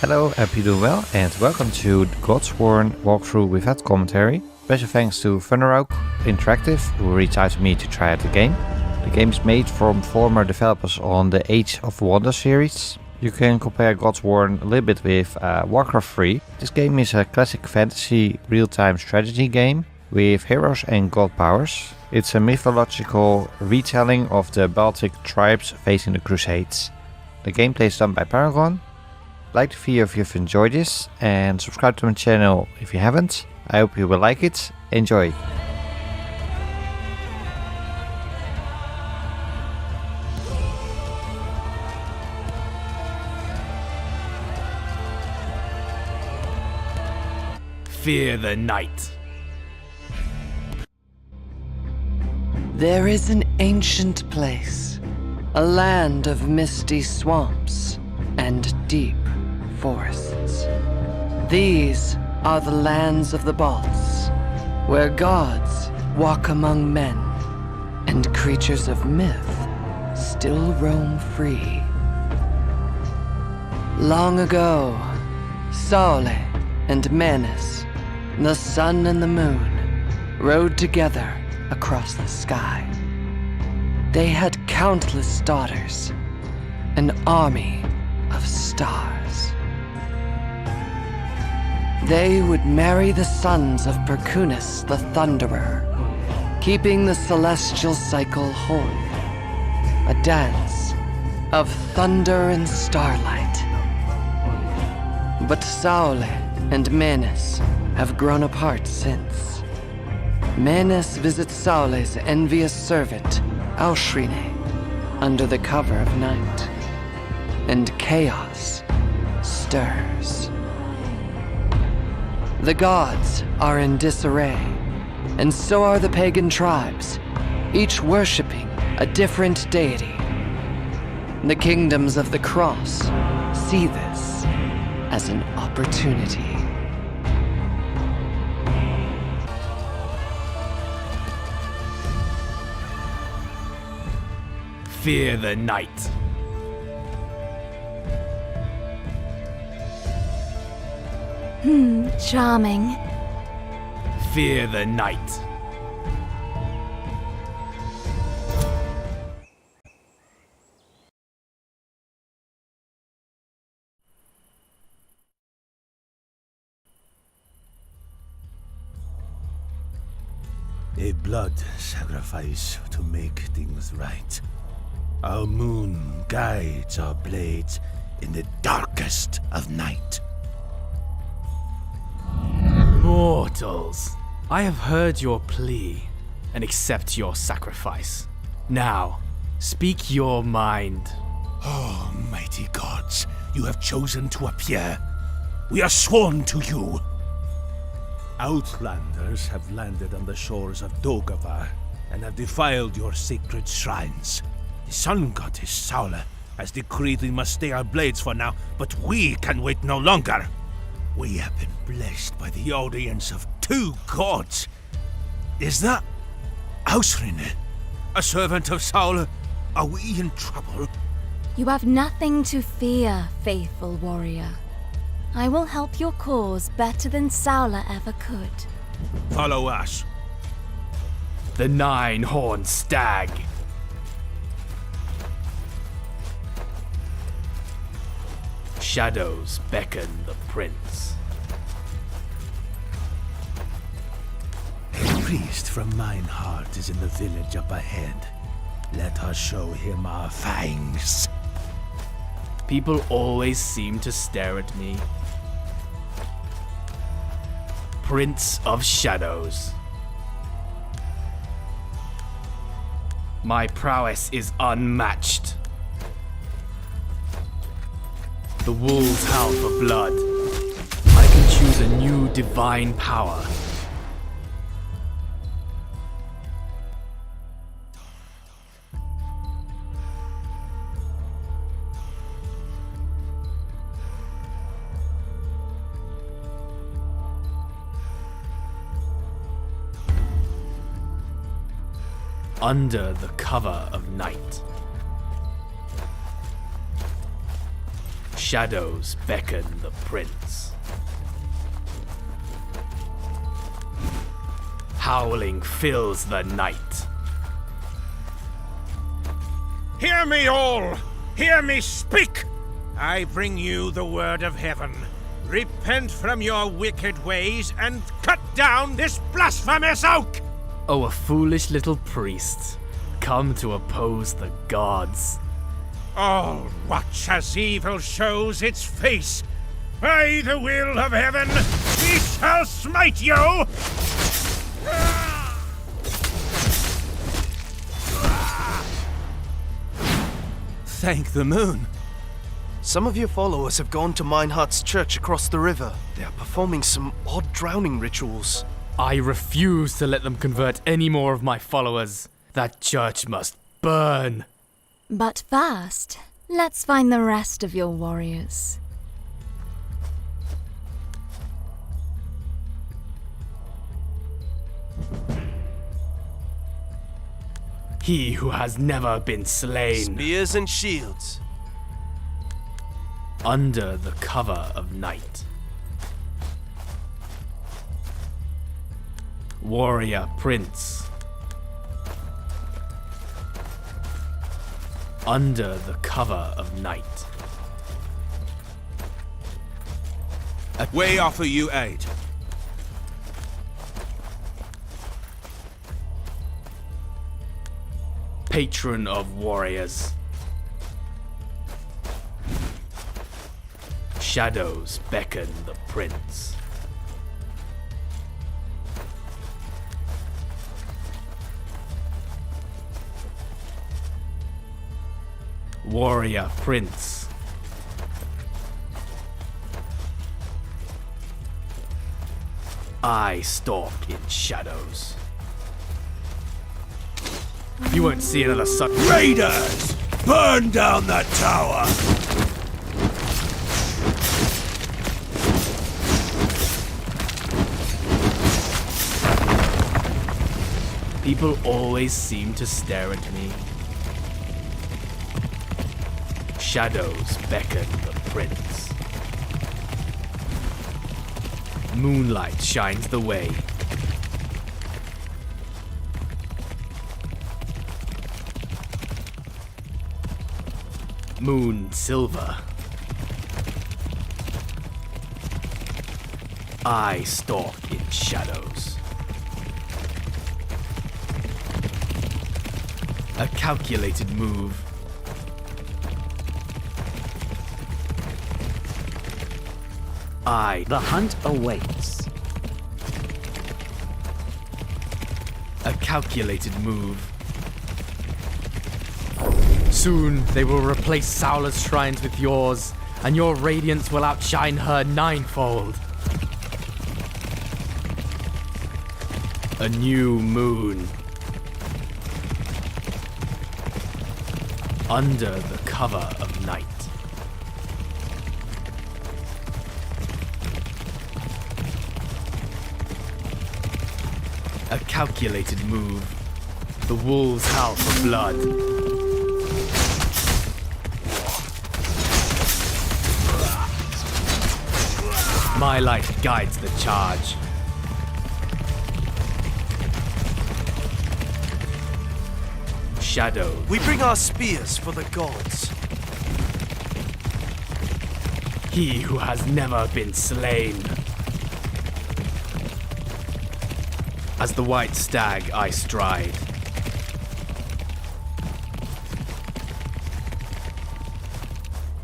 Hello, hope you're doing well, and welcome to the Godsworn walkthrough without commentary. Special thanks to Thunderrock Interactive, who reached out to me to try out the game. The game is made from former developers on the Age of Wonders series. You can compare Godsworn a little bit with Warcraft 3. This game is a classic fantasy real-time strategy game with heroes and god powers. It's a mythological retelling of the Baltic tribes facing the Crusades. The gameplay is done by Paragon. Like the video if you've enjoyed this, and subscribe to my channel if you haven't. I hope you will like it. Enjoy! Fear the night. There is an ancient place, a land of misty swamps and deep forests. These are the lands of the Balts, where gods walk among men, and creatures of myth still roam free. Long ago, Saule and Manus, the sun and the moon, rode together across the sky. They had countless daughters, an army of stars. They would marry the sons of Perkunus the Thunderer, keeping the celestial cycle whole. A dance of thunder and starlight. But Saule and Manus have grown apart since. Manus visits Saule's envious servant, Aushrine, under the cover of night, and chaos stirs. The gods are in disarray, and so are the pagan tribes, each worshipping a different deity. The kingdoms of the cross see this as an opportunity. Fear the night. Charming. Fear the night. A blood sacrifice to make things right. Our moon guides our blades in the darkest of night. Mortals, I have heard your plea and accept your sacrifice. Now, speak your mind. Oh, mighty gods, you have chosen to appear. We are sworn to you. Outlanders have landed on the shores of Dogavar and have defiled your sacred shrines. The sun goddess Saule has decreed we must stay our blades for now, but we can wait no longer. We have been blessed by the audience of two gods. Is that Aushrine, a servant of Saule? Are we in trouble? You have nothing to fear, faithful warrior. I will help your cause better than Saula ever could. Follow us. The nine-horned stag. Shadows beckon the prince. A priest from mine heart is in the village up ahead. Let us show him our fangs. People always seem to stare at me. Prince of Shadows. My prowess is unmatched. The wolves howl for blood. I can choose a new divine power. Under the cover of night. Shadows beckon the prince. Howling fills the night. Hear me all! Hear me speak! I bring you the word of heaven. Repent from your wicked ways and cut down this blasphemous oak! Oh, a foolish little priest, come to oppose the gods. All watch as evil shows its face. By the will of heaven, we shall smite you! Thank the moon. Some of your followers have gone to Minehut's church across the river. They are performing some odd drowning rituals. I refuse to let them convert any more of my followers. That church must burn. But first, let's find the rest of your warriors. He who has never been slain. Spears and shields. Under the cover of night. Warrior Prince. Under the cover of night. We offer you aid. Patron of warriors. Shadows beckon the prince. Warrior Prince. I stalk in shadows. You won't see another sun. Raiders! Burn down that tower! People always seem to stare at me. Shadows beckon the prince. Moonlight shines the way. Moon silver. I stalk in shadows. A calculated move. The hunt awaits. A calculated move. Soon they will replace Saula's shrines with yours, and your radiance will outshine her ninefold. A new moon. Under the cover of night. A calculated move. The wolves howl for blood. My light guides the charge. Shadow. We bring our spears for the gods. He who has never been slain. As the white stag I stride.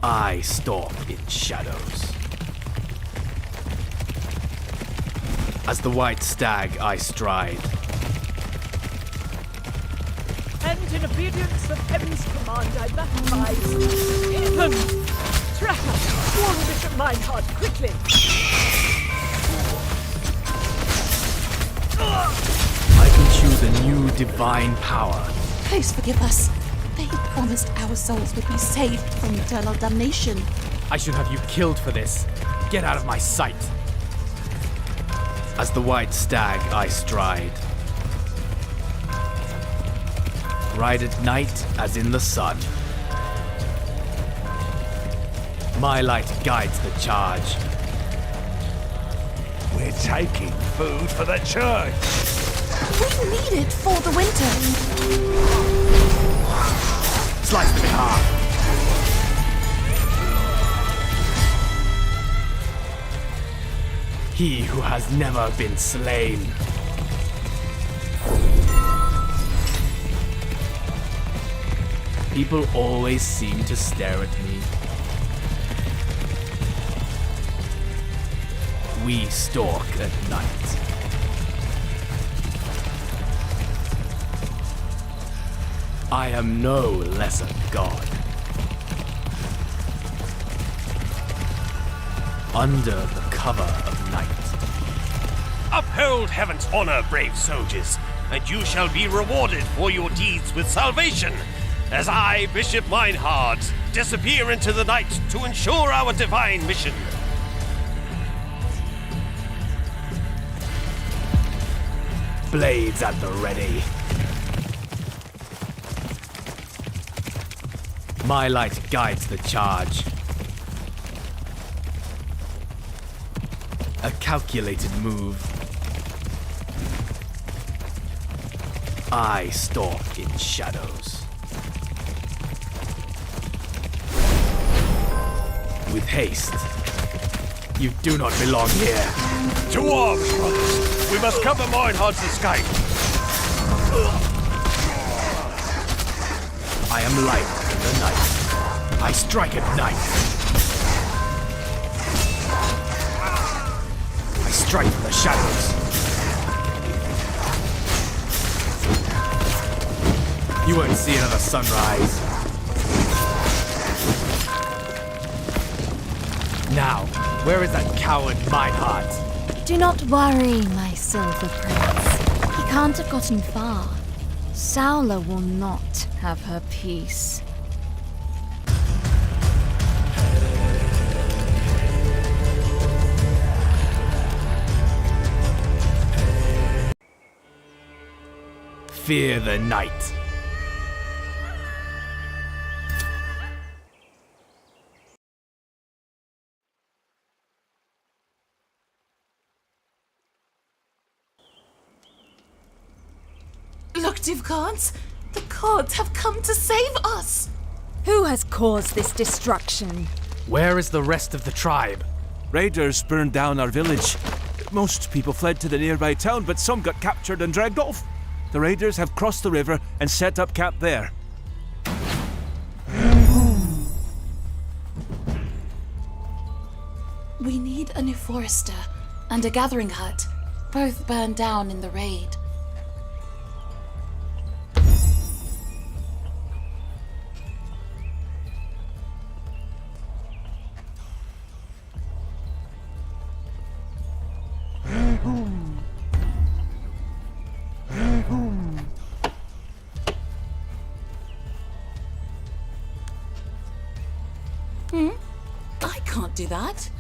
I stalk in shadows. As the white stag I stride. And in obedience of heaven's command, I baptize Ethan! Tracker, warn Bishop Minehut, quickly! I can choose a new divine power. Please forgive us. They promised our souls would be saved from eternal damnation. I should have you killed for this. Get out of my sight. As the white stag I stride. Ride at night as in the sun. My light guides the charge. We're taking food for the church. We need it for the winter. Slice them in half. He who has never been slain. People always seem to stare at me. We stalk at night. I am no lesser god. Under the cover of night. Uphold heaven's honor, brave soldiers, and you shall be rewarded for your deeds with salvation, as I, Bishop Meinhard, disappear into the night to ensure our divine mission. Blades at the ready. My light guides the charge. A calculated move. I stalk in shadows. With haste. You do not belong here. To arms, brothers! We must cover Meinhard's escape! I am light in the night. I strike at night. I strike in the shadows. You won't see another sunrise. Now, where is that coward Meinhard? Do not worry, my silver prince. He can't have gotten far. Saula will not have her peace. Fear the night. Look, Divkans! The gods have come to save us! Who has caused this destruction? Where is the rest of the tribe? Raiders burned down our village. Most people fled to the nearby town, but some got captured and dragged off. The raiders have crossed the river and set up camp there. We need a new forester and a gathering hut, both burned down in the raid. I can't do that.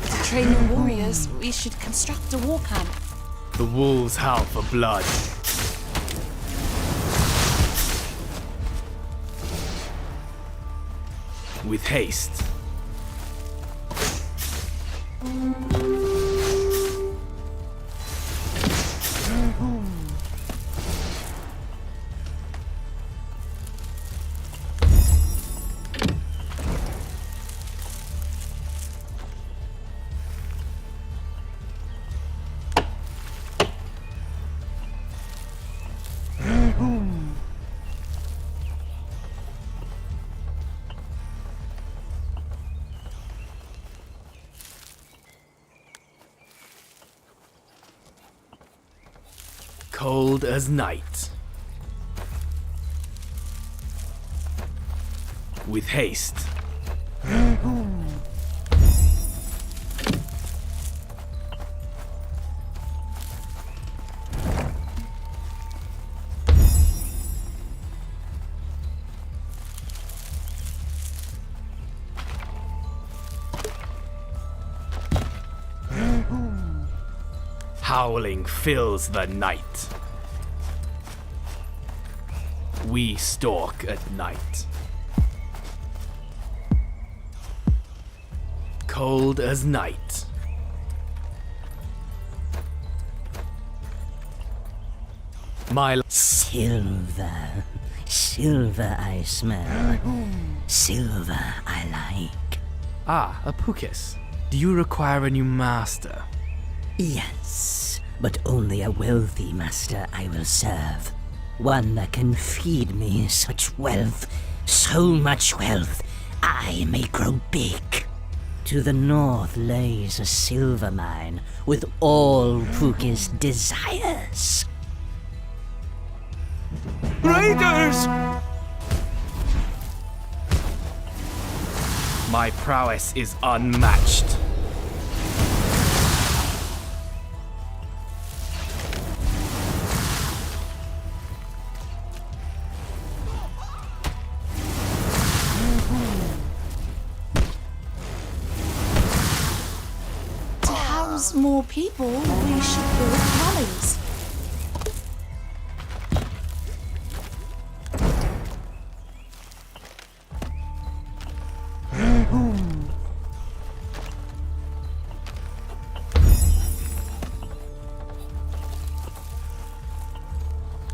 To train your warriors, we should construct a war camp. The wolves howl for blood. With haste. Cold as night. With haste. Howling fills the night. We stalk at night. Cold as night. My silver, silver I smell, silver I like. Ah, a Pukis. Do you require a new master? Yes, but only a wealthy master I will serve. One that can feed me such wealth, so much wealth, I may grow big. To the north lays a silver mine with all Pukis' desires. Raiders! My prowess is unmatched. More people, we should build valleys.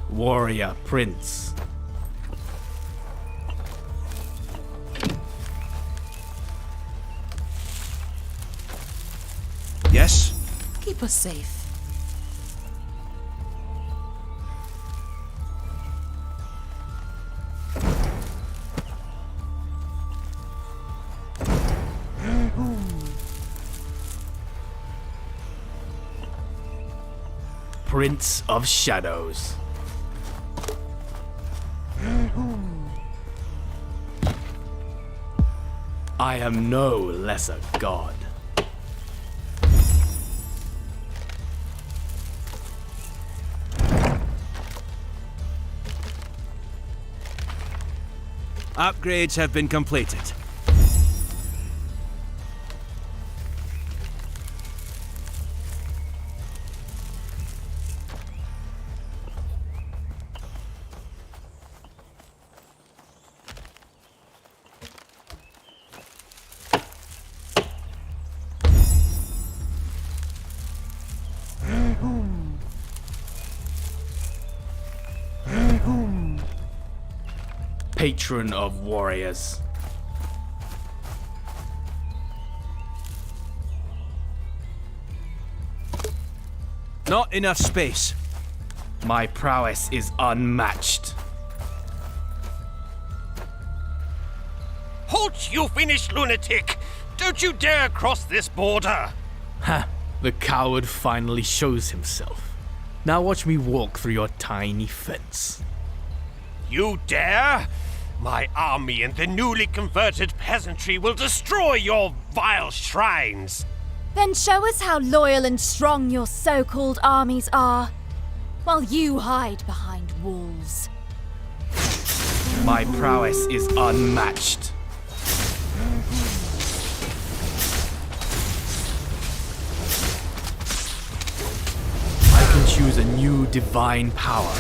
Warrior Prince. Yes? Keep us safe. Prince of Shadows. I am no lesser god. Upgrades have been completed. Patron of warriors. Not enough space. My prowess is unmatched. Halt, you Finnish lunatic! Don't you dare cross this border! Ha! The coward finally shows himself. Now watch me walk through your tiny fence. You dare? My army and the newly converted peasantry will destroy your vile shrines! Then show us how loyal and strong your so-called armies are, while you hide behind walls. My prowess is unmatched. I can choose a new divine power.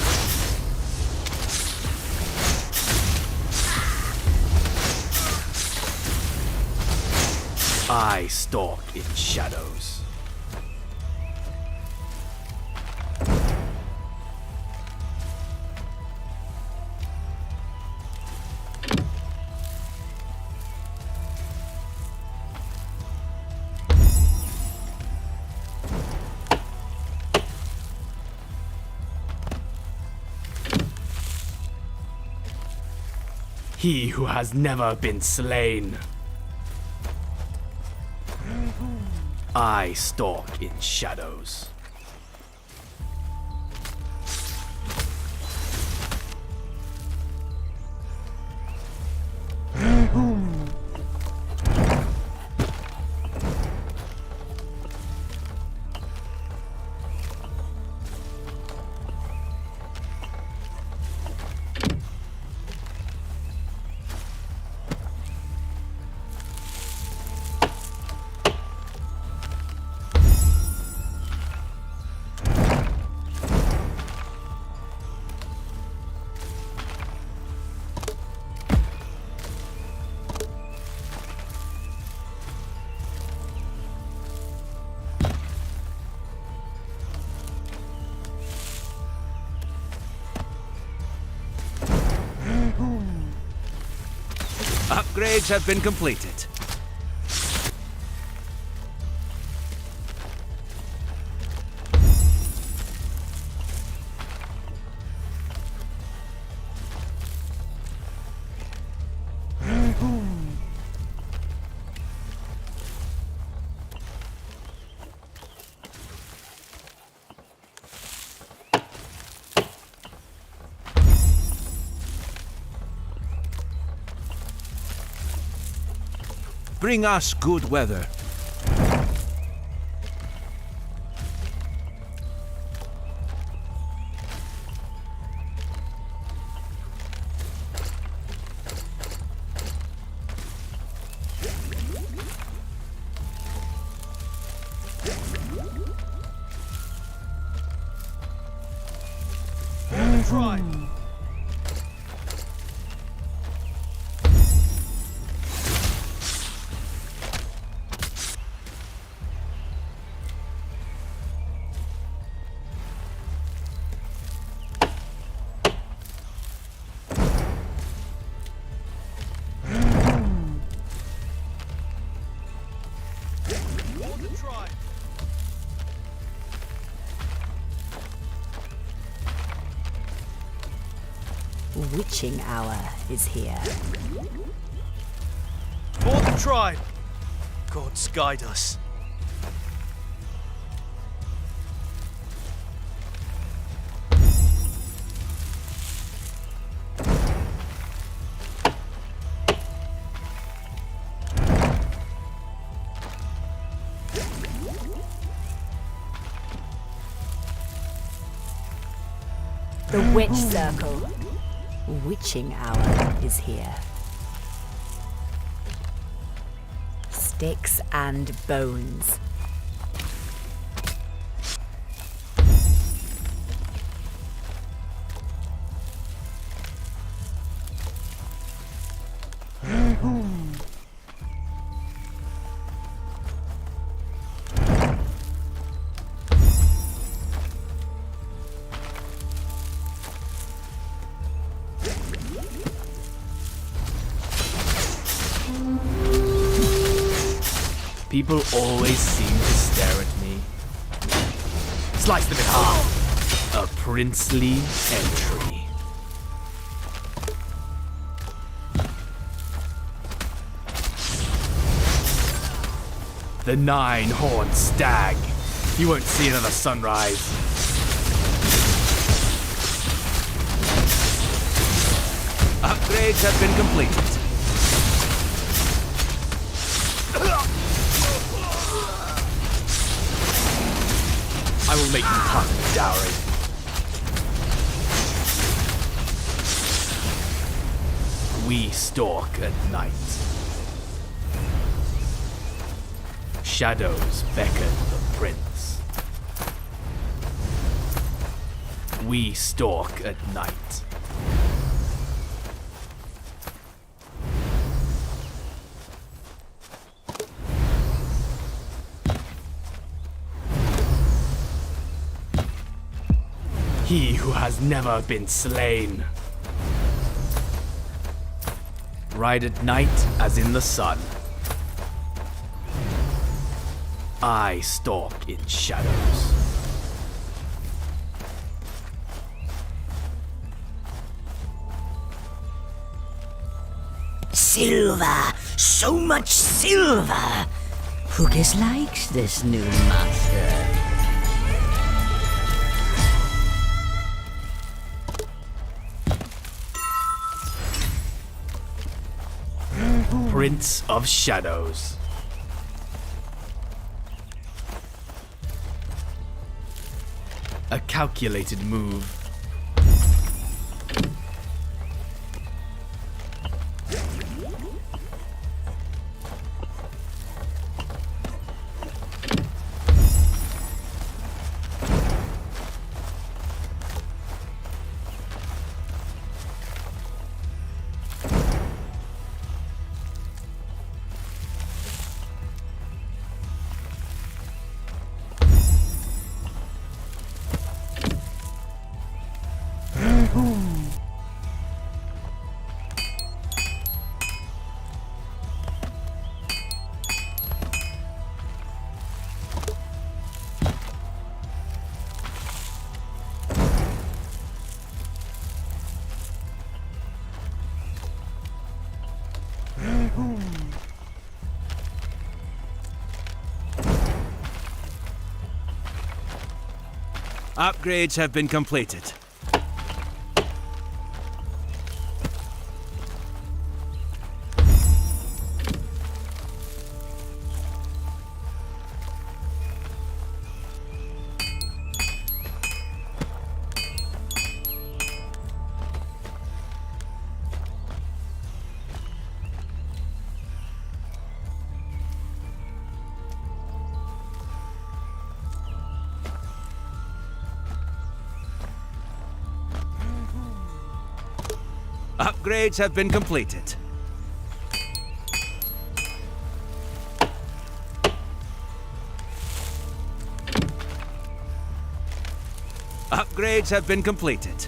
I stalk in shadows. He who has never been slain. I stalk in shadows. Upgrades have been completed. Bring us good weather. Try. Witching hour is here. For the tribe! Gods guide us. The Witch Circle. Witching hour is here. Sticks and bones. People always seem to stare at me. Slice them in half. A princely entry. The nine-horned stag. You won't see another sunrise. Upgrades have been completed. I will make you part of the dowry. We stalk at night. Shadows beckon the prince. we stalk at night. He who has never been slain. Ride at night as in the sun. I stalk in shadows. Silver! So much silver! Who dislikes this new master? Prince of Shadows. A calculated move. Upgrades have been completed. Upgrades have been completed. Upgrades have been completed.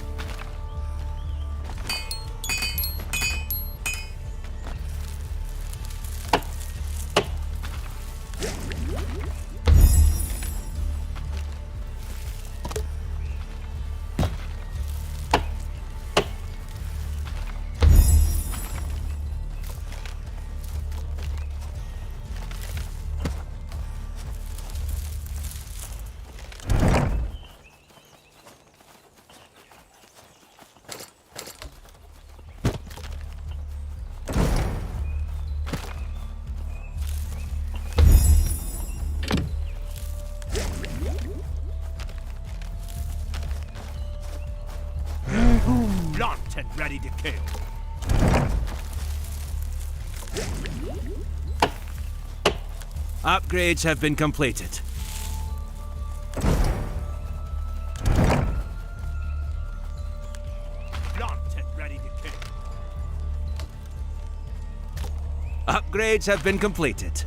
Blunt and ready to kill. Upgrades have been completed. Blunt and ready to kill. Upgrades have been completed.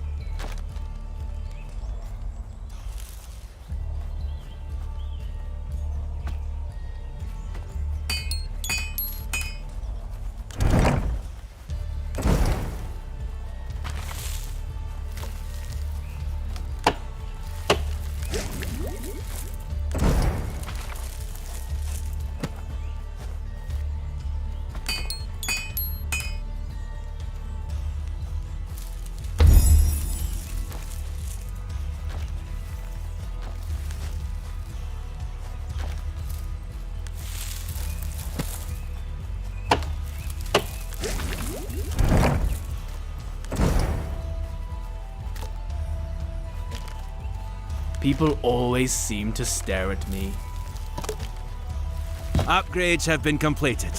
People always seem to stare at me. Upgrades have been completed.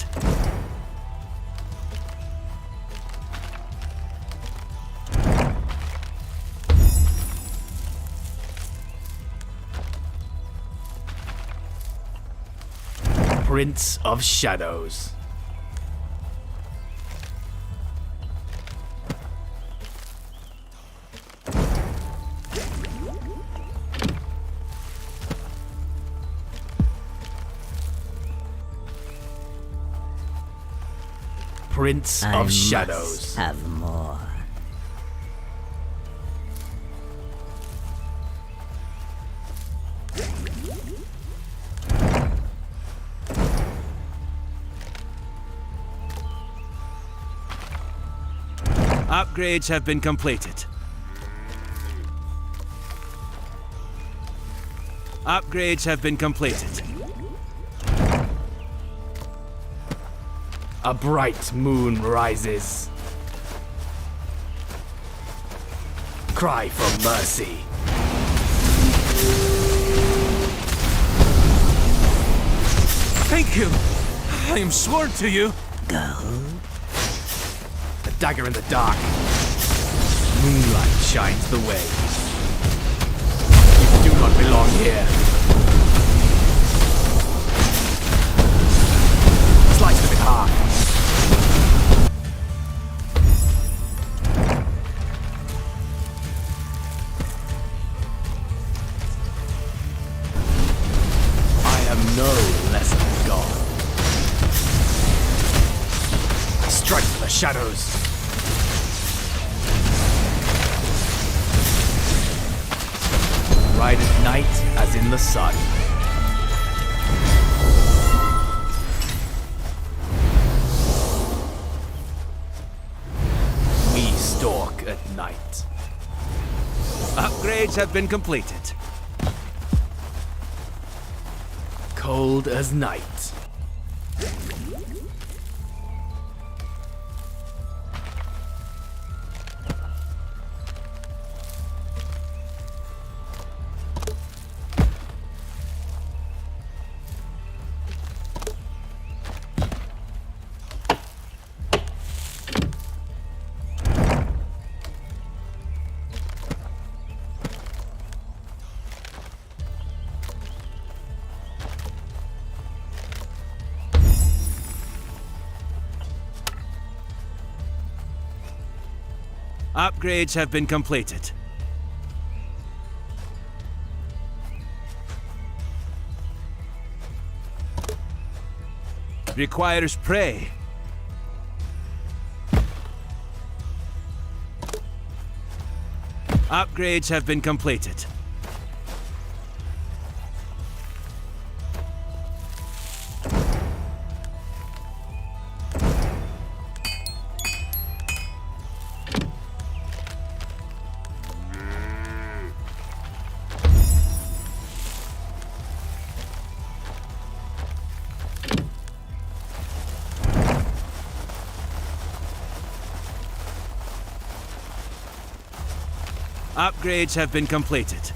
Prince of Shadows. Prince I of must Shadows. have more. Upgrades have been completed. Upgrades have been completed. A bright moon rises. Cry for mercy. Thank you! I am sworn to you! A dagger in the dark. Moonlight shines the way. You do not belong here. Slice them in half. I am no less than God. Strike for the shadows. Ride at night as in the sun. We stalk at night. Upgrades have been completed. Cold as night. Upgrades have been completed. Requires prey. Upgrades have been completed. Upgrades have been completed.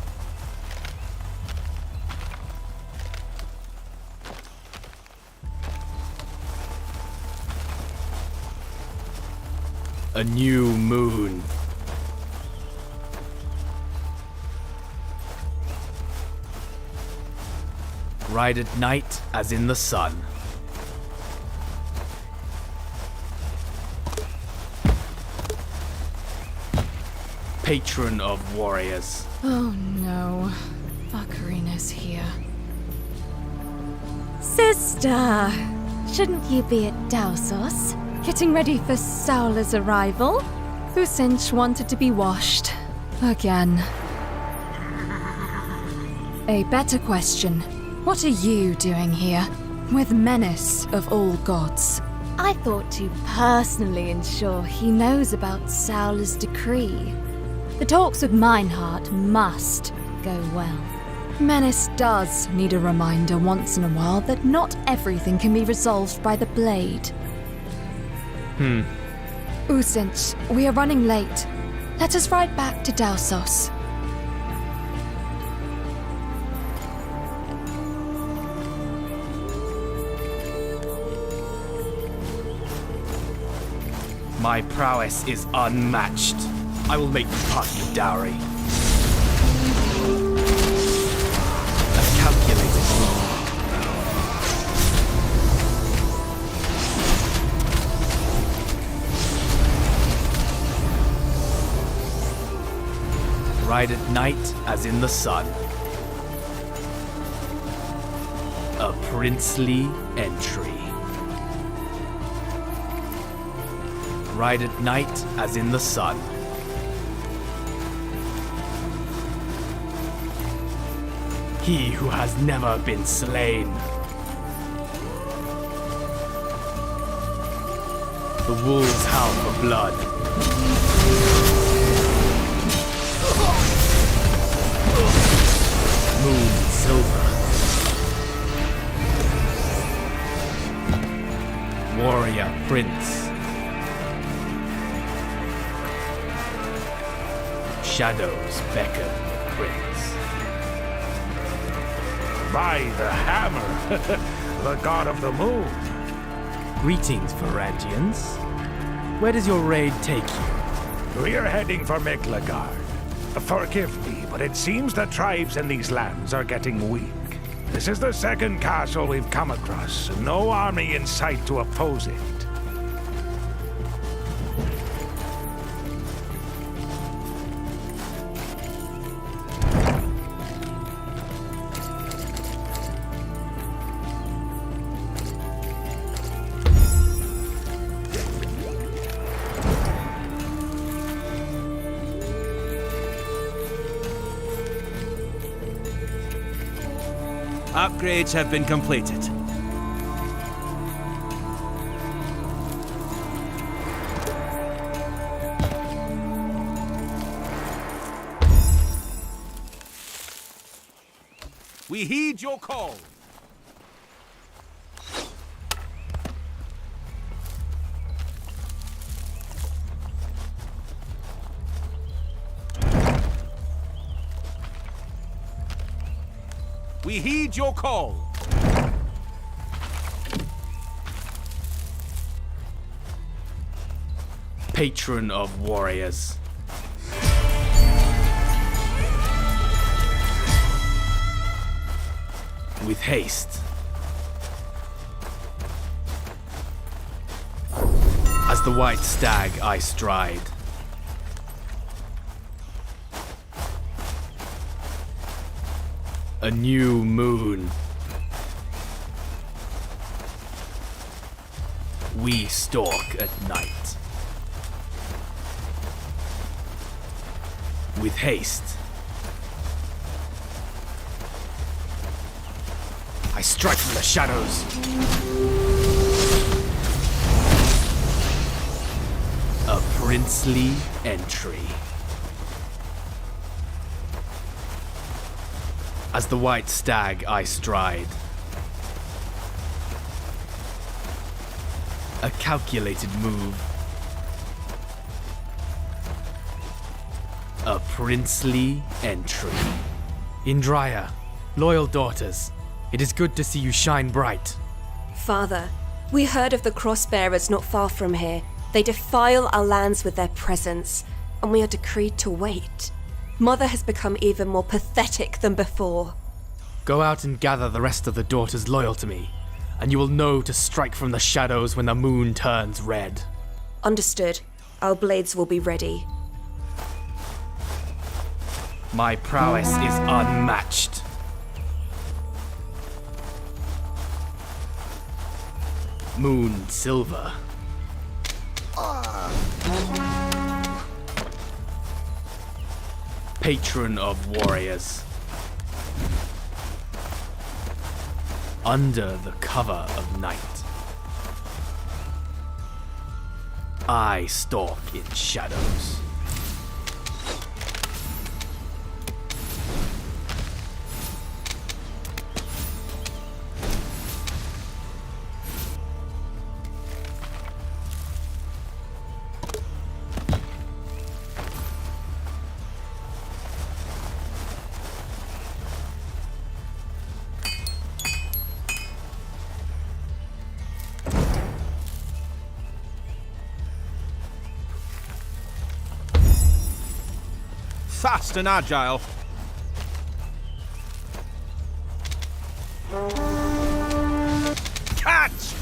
A new moon. Ride at night as in the sun. Patron of warriors. Oh no. Ocarina's here. Sister! Shouldn't you be at Dausos? Getting ready for Saula's arrival? Usinch wanted to be washed. Again. A better question. What are you doing here? With Menace of all gods. I thought to personally ensure he knows about Saula's decree. The talks with Meinhardt must go well. Menace does need a reminder once in a while that not everything can be resolved by the blade. Usinch, we are running late. Let us ride back to Dausos. My prowess is unmatched. I will make you part of the dowry. A calculated move. Ride at night as in the sun. A princely entry. Ride at night as in the sun. He who has never been slain. The wolves howl for blood. Moon silver. Warrior prince. Shadows beckon the prince. By the hammer, the god of the moon. Greetings, Varangians. Where does your raid take you? We're heading for Miklagard. Forgive me, but it seems the tribes in these lands are getting weak. This is the second castle we've come across, and no army in sight to oppose it. Upgrades have been completed. We heed your call. We heed your call. Patron of warriors. With haste. As the white stag I stride. A new moon. We stalk at night. With haste. I strike from the shadows. A princely entry. As the white stag I stride. A calculated move. A princely entry. Indrya, loyal daughters, it is good to see you shine bright. Father, we heard of the crossbearers not far from here. They defile our lands with their presence, and we are decreed to wait. Mother has become even more pathetic than before. Go out and gather the rest of the daughters loyal to me, and you will know to strike from the shadows when the moon turns red. Understood. Our blades will be ready. My prowess is unmatched. Moon silver. Patron of warriors. Under the cover of night. I stalk in shadows. Fast and agile. Catch!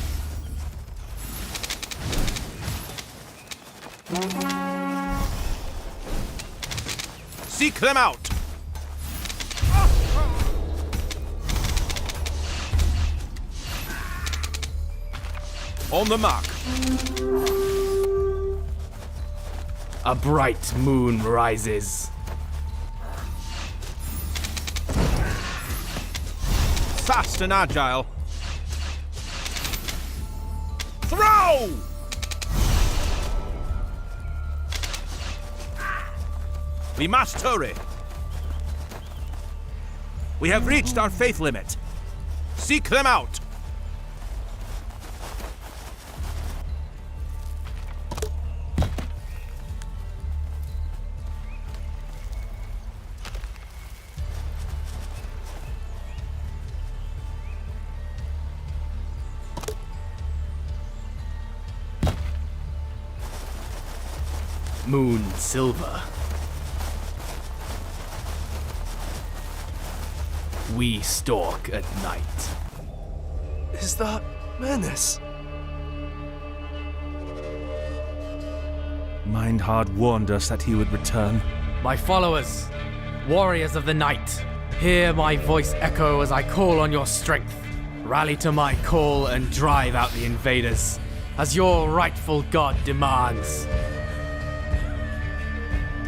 Seek Seek them out! On the mark. A bright moon rises. Fast and agile. Throw! We must hurry. We have reached our faith limit. Seek them out. Moon silver. We stalk at night. Is that Menace? Mindhard warned us that he would return. My followers, warriors of the night, hear my voice echo as I call on your strength. Rally to my call and drive out the invaders, as your rightful god demands.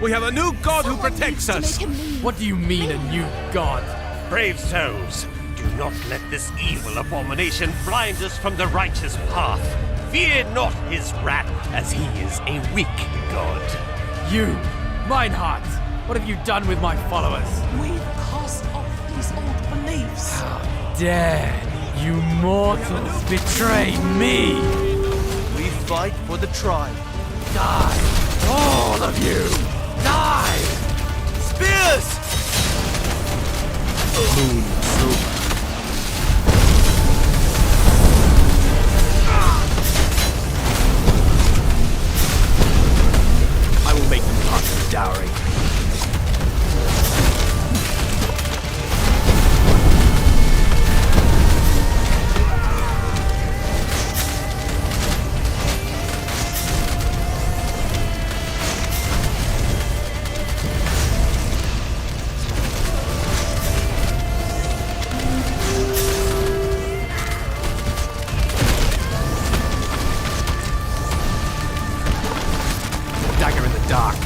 We have a new god who protects us! What do you mean, a new god? Brave souls, do not let this evil abomination blind us from the righteous path. Fear not his wrath, as he is a weak god. You, Meinhardt, what have you done with my followers? We've cast off these old beliefs. How dare you mortals betray me? We fight for the tribe. Die, all of you! Die! Spears! Moon silver. I will make them part of the dowry. Dagger in the dark.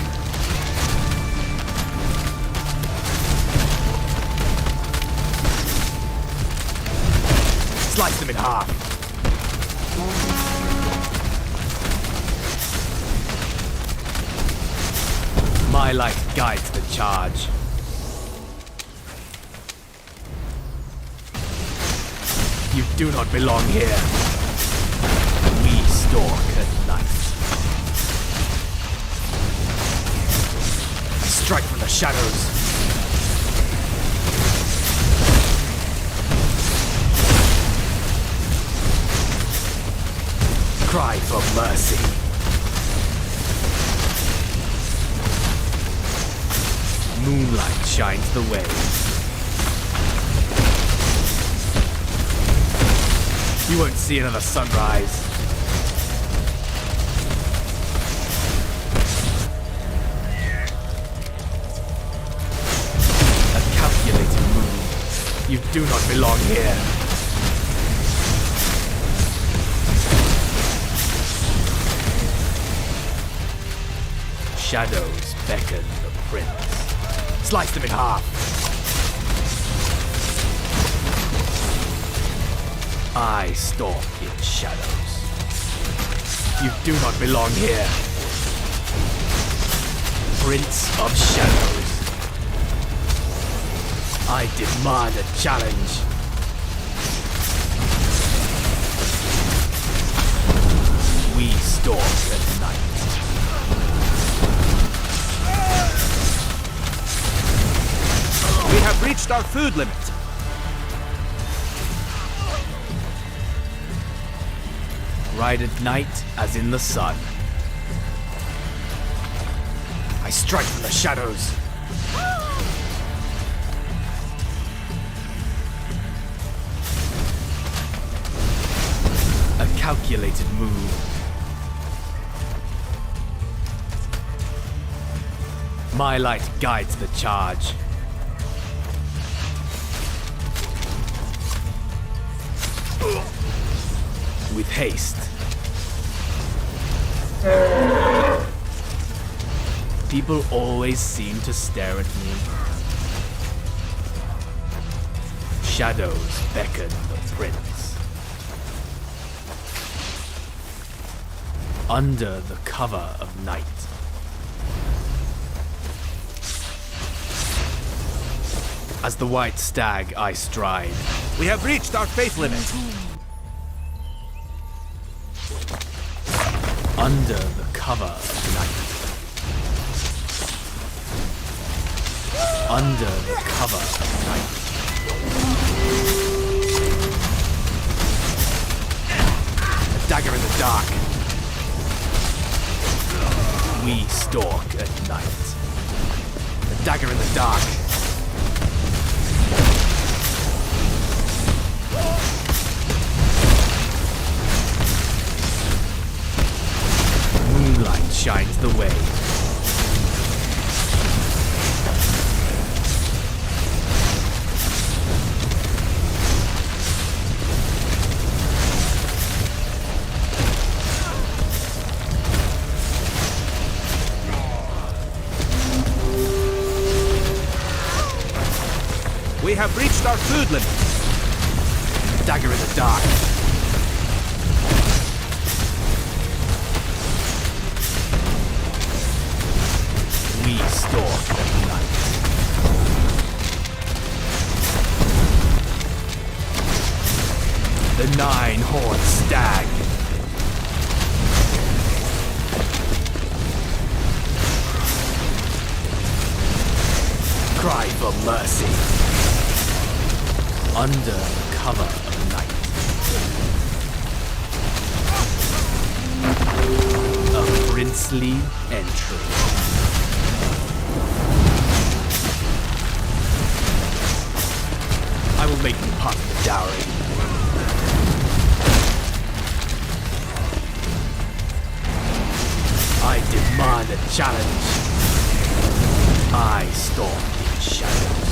Slice them in half. My light guides the charge. You do not belong here. We stalk at night. Strike from the shadows. Cry for mercy. Moonlight shines the way. You won't see another sunrise. You do not belong here. Shadows beckon the prince. Slice them in half. I stalk in shadows. You do not belong here. Prince of Shadows. I demand a challenge. We stalk at night. We have reached our food limit. Ride at night as in the sun. I strike from the shadows. A calculated move. My light guides the charge. With haste. People always seem to stare at me. Shadows beckon the prince. Under the cover of night. As the white stag I stride. We have reached our faith limit. Under the cover of night. Under the cover of night. A dagger in the dark. We stalk at night. A dagger in the dark. Moonlight shines the way. We have reached our food limit. Dagger in the dark. We stalk at night. The nine-horned stag. Cry for mercy. Under the cover of night. A princely entry. I will make you part of the dowry. I demand a challenge. I stalk in shadows.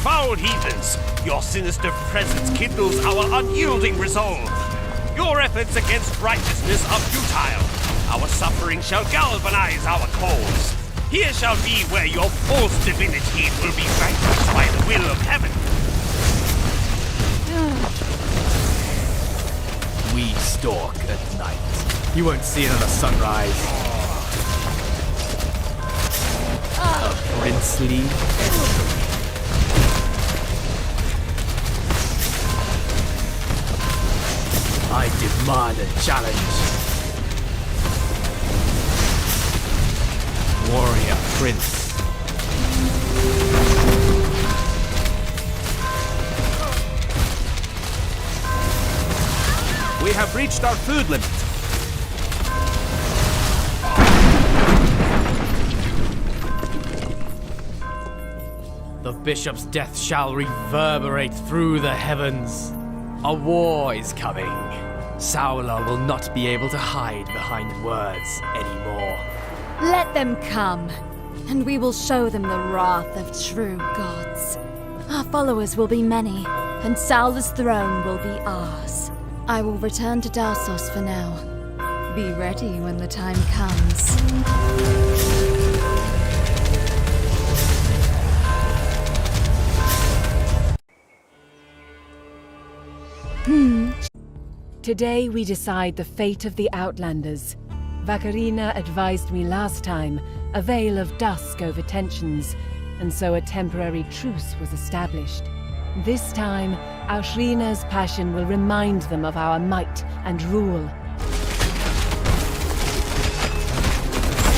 Foul heathens, your sinister presence kindles our unyielding resolve. Your efforts against righteousness are futile. Our suffering shall galvanize our cause. Here shall be where your false divinity will be vanquished by the will of heaven. We stalk at night. You won't see another sunrise. A princely entry. I demand a challenge. Warrior Prince. We have reached our food limit. The bishop's death shall reverberate through the heavens. A war is coming. Saula will not be able to hide behind words anymore. Let them come, and we will show them the wrath of true gods. Our followers will be many, and Saula's throne will be ours. I will return to Darsos for now. Be ready when the time comes. Today we decide the fate of the Outlanders. Vakarina advised me last time, a veil of dusk over tensions, and so a temporary truce was established. This time, Aushrina's passion will remind them of our might and rule.